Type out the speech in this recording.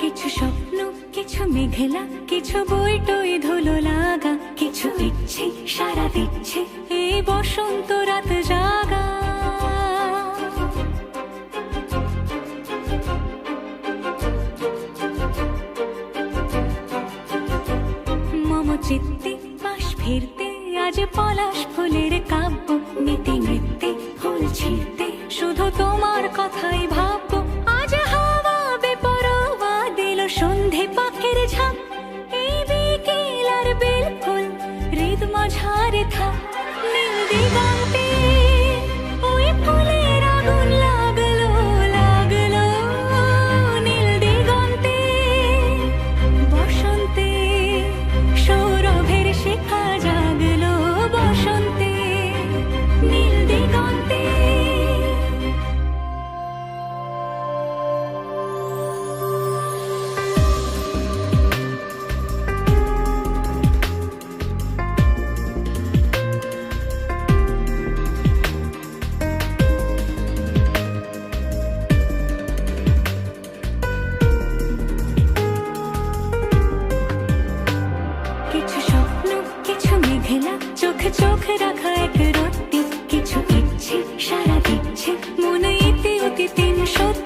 কিছু স্বপ্ন, কিছু মেঘলা, কিছু বই টই ধুলো লাগা, কিছু ইচ্ছে সারা দিচ্ছে এই বসন্ত রাত জাগা। মম চিত্তে পাশ ফিরতে আজ পলাশ ফুলের কাব্য, নীতি নৃত্যে ফুল ছিঁড়তে শুধু তোমার কথাই ভাববো। আজ হাওয়া বেপরোয়া দিল সন্ধে পাখির ঝাঁক, এই বিকেল আর বেলফুল হৃদ মাঝারে থাক। নীল দিগন্তে ওই ফুলের আগুন লাগলো লাগলো, নীল দিগন্তে বসন্তে সৌরভের শিখা জাগলো, বসন্তে নীল দিগন্তে। কিছু স্বপ্ন, কিছু মেঘলা, চোখে চোখ রাখা এক রত্তি, কিছু ইচ্ছে সারা দিচ্ছে মনে ইতি অতি তিন সত্যি।